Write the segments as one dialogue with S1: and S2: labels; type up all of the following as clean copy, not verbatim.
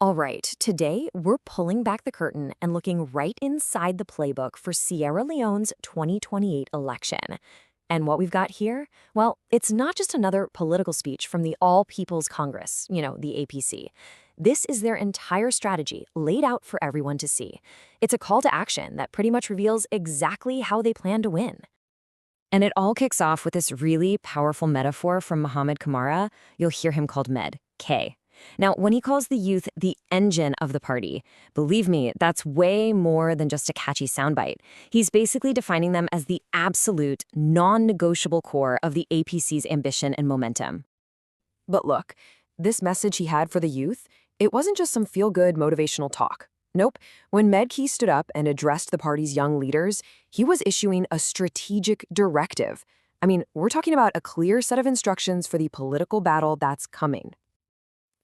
S1: All right, today we're pulling back the curtain and looking right inside the playbook for Sierra Leone's 2028 election. And what we've got here? Well, it's not just another political speech from the All People's Congress, the APC. This is their entire strategy laid out for everyone to see. It's a call to action that pretty much reveals exactly how they plan to win. And it all kicks off with this really powerful metaphor from Mohammed Kamara. You'll hear him called Med, K. Now, when he calls the youth the engine of the party, believe me, that's way more than just a catchy soundbite. He's basically defining them as the absolute, non-negotiable core of the APC's ambition and momentum.
S2: But look, this message he had for the youth, it wasn't just some feel-good motivational talk. Nope. When Medkey stood up and addressed the party's young leaders, he was issuing a strategic directive. I mean, we're talking about a clear set of instructions for the political battle that's coming.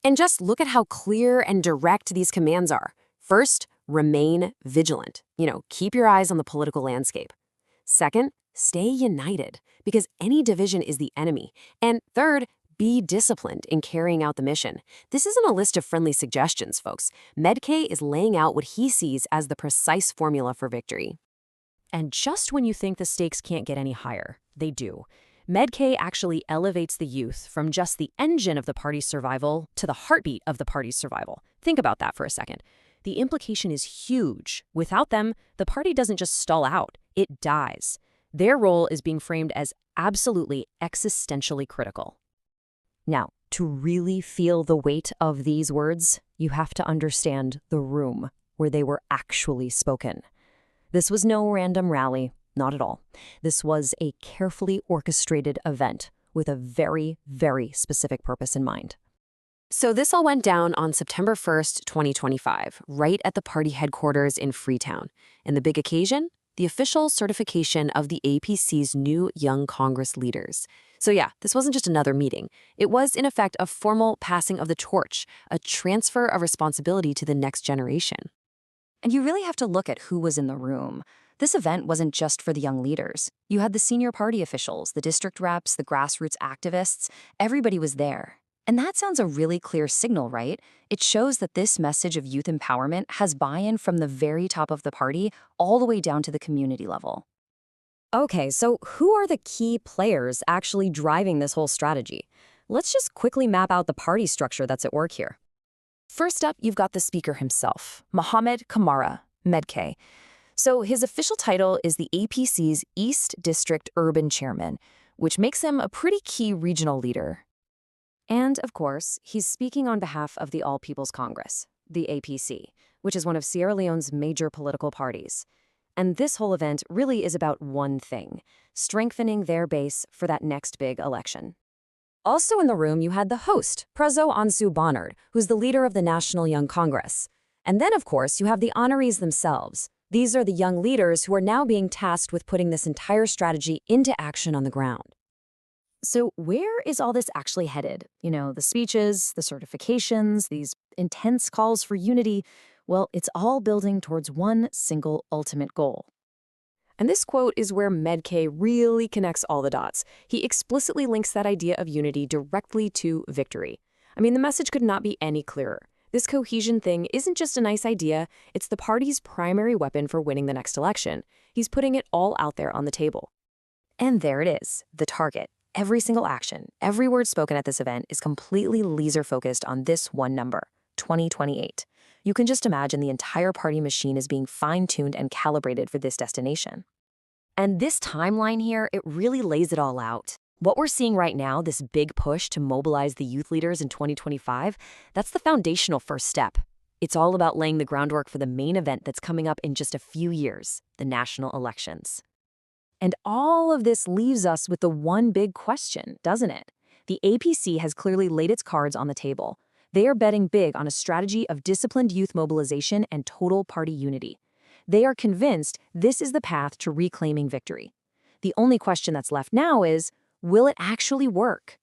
S2: And just look at how clear and direct these commands are. First, remain vigilant. Keep your eyes on the political landscape. Second, stay united, because any division is the enemy. And third, be disciplined in carrying out the mission. This isn't a list of friendly suggestions, folks. Medkay is laying out what he sees as the precise formula for victory.
S1: And just when you think the stakes can't get any higher, they do. Medkay actually elevates the youth from just the engine of the party's survival to the heartbeat of the party's survival. Think about that for a second. The implication is huge. Without them, the party doesn't just stall out, it dies. Their role is being framed as absolutely existentially critical. Now, to really feel the weight of these words, you have to understand the room where they were actually spoken. This was no random rally. Not at all. This was a carefully orchestrated event with a very, very specific purpose in mind.
S2: So this all went down on September 1st, 2025, right at the party headquarters in Freetown. And the big occasion? The official certification of the APC's new young Congress leaders. So yeah, this wasn't just another meeting. It was, in effect, a formal passing of the torch, a transfer of responsibility to the next generation.
S1: And you really have to look at who was in the room. This event wasn't just for the young leaders. You had the senior party officials, the district reps, the grassroots activists. Everybody was there. And that sounds a really clear signal, right? It shows that this message of youth empowerment has buy-in from the very top of the party all the way down to the community level. Okay, so who are the key players actually driving this whole strategy? Let's just quickly map out the party structure that's at work here.
S2: First up, you've got the speaker himself, Mohammed Kamara, Medkay. So his official title is the APC's East District Urban Chairman, which makes him a pretty key regional leader.
S1: And, of course, he's speaking on behalf of the All People's Congress, the APC, which is one of Sierra Leone's major political parties. And this whole event really is about one thing: strengthening their base for that next big election. Also in the room, you had the host, Prezo Ansu Bonnard, who's the leader of the National Young Congress. And then, of course, you have the honorees themselves. These are the young leaders who are now being tasked with putting this entire strategy into action on the ground. So where is all this actually headed? The speeches, the certifications, these intense calls for unity. Well, it's all building towards one single ultimate goal.
S2: And this quote is where Medkay really connects all the dots. He explicitly links that idea of unity directly to victory. I mean, the message could not be any clearer. This cohesion thing isn't just a nice idea, it's the party's primary weapon for winning the next election. He's putting it all out there on the table.
S1: And there it is, the target. Every single action, every word spoken at this event is completely laser-focused on this one number, 2028. You can just imagine the entire party machine is being fine-tuned and calibrated for this destination. And this timeline here, it really lays it all out. What we're seeing right now, this big push to mobilize the youth leaders in 2025, that's the foundational first step. It's all about laying the groundwork for the main event that's coming up in just a few years, the national elections. And all of this leaves us with the one big question, doesn't it? The APC has clearly laid its cards on the table. They are betting big on a strategy of disciplined youth mobilization and total party unity. They are convinced this is the path to reclaiming victory. The only question that's left now is, will it actually work?